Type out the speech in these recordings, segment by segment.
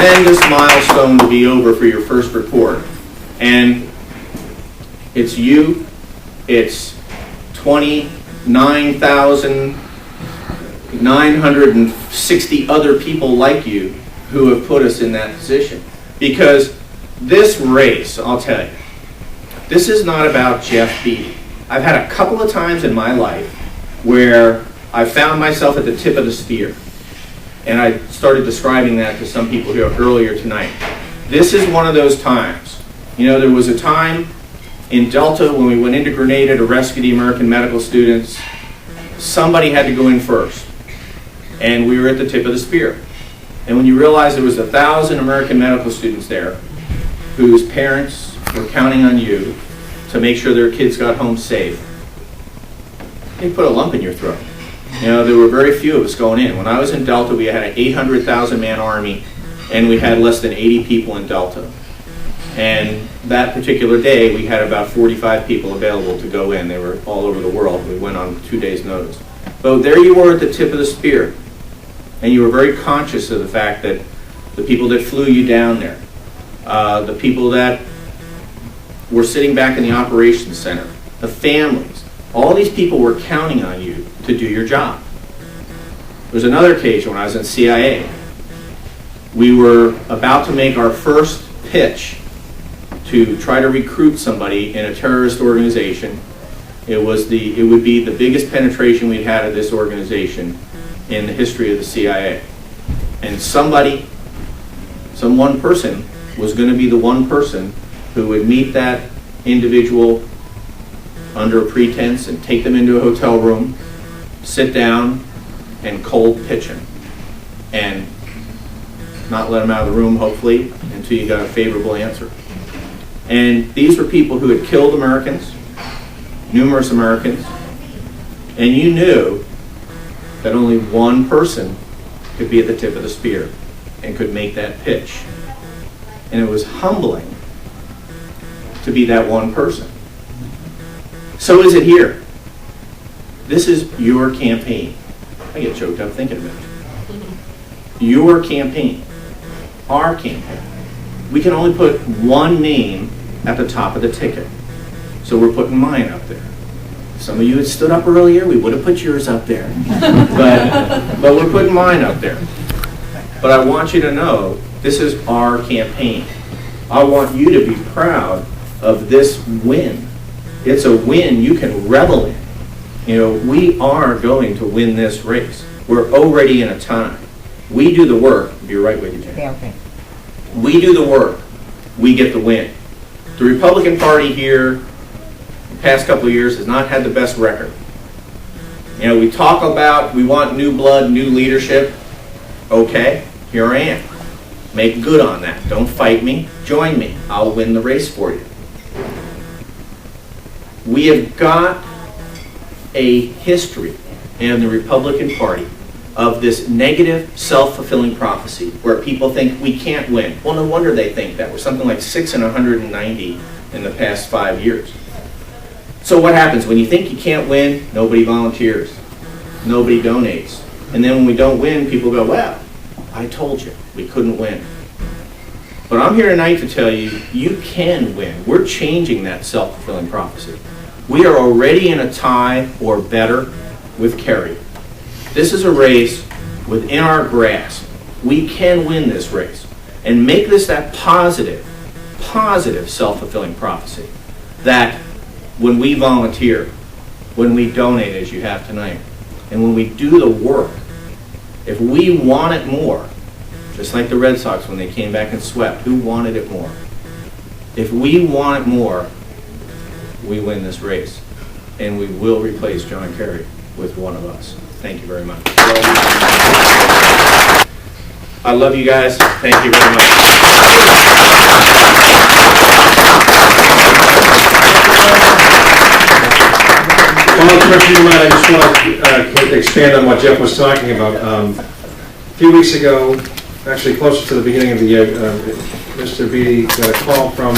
tremendous milestone to be over for your first report. And it's you, it's 29,960 other people like you who have put us in that position. Because this race, I'll tell you, this is not about Jeff Beatty. I've had a couple of times in my life where I found myself at the tip of the spear. And I started describing that to some people here earlier tonight. This is one of those times. You know, there was a time in Delta when we went into Grenada to rescue the American medical students. Somebody had to go in first. And we were at the tip of the spear. And when you realize there was 1,000 American medical students there whose parents were counting on you to make sure their kids got home safe, they put a lump in your throat. You know, there were very few of us going in. When I was in Delta, we had an 800,000-man army, and we had less than 80 people in Delta. And that particular day, we had about 45 people available to go in. They were all over the world. We went on 2 days' notice. But there you were at the tip of the spear, and you were very conscious of the fact that the people that flew you down there, the people that were sitting back in the operations center, the families, all these people were counting on you to do your job. There was another occasion when I was in CIA. We were about to make our first pitch to try to recruit somebody in a terrorist organization. It would be the biggest penetration we'd had of this organization in the history of the CIA. And some one person was going to be the one person who would meet that individual under a pretense and take them into a hotel room, sit down, and cold pitch him. And not let him out of the room, hopefully, until you got a favorable answer. And these were people who had killed Americans, numerous Americans, and you knew that only one person could be at the tip of the spear and could make that pitch. And it was humbling to be that one person. So is it here. This is your campaign. I get choked up thinking about it. Your campaign. Our campaign. We can only put one name at the top of the ticket. So we're putting mine up there. Some of you had stood up earlier, we would have put yours up there. But we're putting mine up there. But I want you to know, this is our campaign. I want you to be proud of this win. It's a win you can revel in. You know, we are going to win this race. We're already in a tie. We do the work. I'll be right with you, Jen. Yeah, okay. We do the work. We get the win. The Republican Party here, the past couple of years, has not had the best record. You know, we talk about we want new blood, new leadership. Okay, here I am. Make good on that. Don't fight me. Join me. I'll win the race for you. We have got a history in the Republican Party of this negative self-fulfilling prophecy where people think we can't win. Well, no wonder they think that. We're something like 6 in 190 in the past 5 years. So what happens? When you think you can't win, nobody volunteers. Nobody donates. And then when we don't win, people go, well, I told you, we couldn't win. But I'm here tonight to tell you, you can win. We're changing that self-fulfilling prophecy. We are already in a tie or better with Kerry. This is a race within our grasp. We can win this race and make this that positive self-fulfilling prophecy that when we volunteer, when we donate as you have tonight, and when we do the work, if we want it more, just like the Red Sox when they came back and swept, who wanted it more? If we want it more, we win this race, and we will replace John Kerry with one of us. Thank you very much. I love you guys. Thank you very much. Well, Commissioner, I just want to expand on what Jeff was talking about. A few weeks ago, actually closer to the beginning of the year, Mr. Beatty got a call from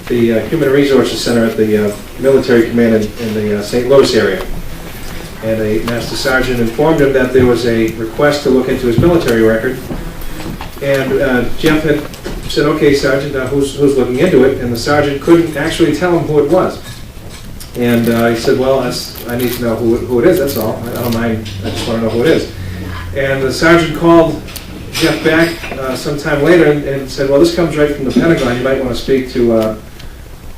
the Human Resources Center at the Military Command in the St. Louis area. And a Master Sergeant informed him that there was a request to look into his military record And Jeff had said, okay, Sergeant, who's looking into it? And the sergeant couldn't actually tell him who it was. And he said, well, I need to know who it is, that's all. I don't mind, I just want to know who it is. And the sergeant called Jeff back sometime later and said, well, this comes right from the Pentagon. You might want to speak to a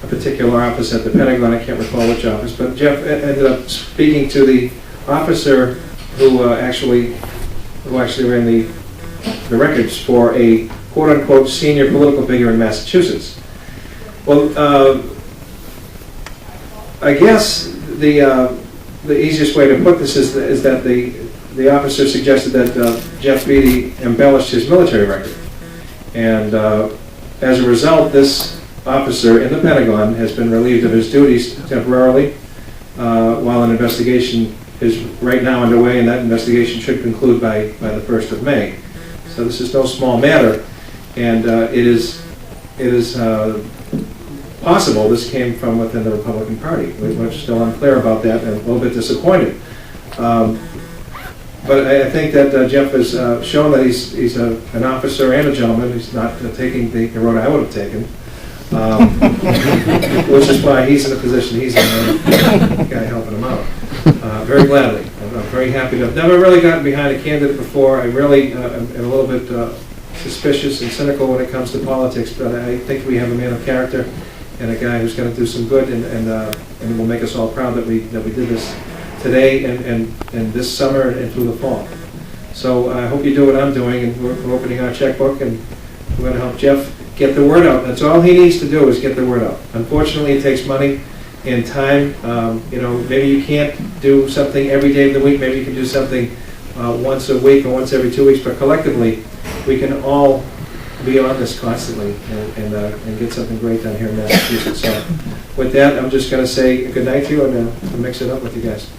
particular office at the Pentagon. I can't recall which office. But Jeff ended up speaking to the officer who actually ran the records for a quote-unquote senior political figure in Massachusetts. Well, I guess the easiest way to put this is that the officer suggested that Jeff Beatty embellished his military record. And as a result, this officer in the Pentagon has been relieved of his duties temporarily while an investigation is right now underway, and that investigation should conclude by the 1st of May. So this is no small matter, and it is possible this came from within the Republican Party. We're still unclear about that and a little bit disappointed. But I think that Jeff has shown that he's an officer and a gentleman. He's not taking the road I would have taken, which is why he's in the position he's in, the guy helping him out. Very gladly. I'm very happy to. I've never really gotten behind a candidate before. I really am a little bit suspicious and cynical when it comes to politics, but I think we have a man of character and a guy who's going to do some good and will make us all proud that we did this today and this summer and through the fall. So I hope you do what I'm doing, and we're opening our checkbook, and we're going to help Jeff get the word out. That's all he needs to do is get the word out. Unfortunately, it takes money and time. Maybe you can't do something every day of the week. Maybe you can do something once a week or once every 2 weeks, but collectively, we can all be on this constantly and get something great done here in Massachusetts. So with that, I'm just going to say good night to you and mix it up with you guys.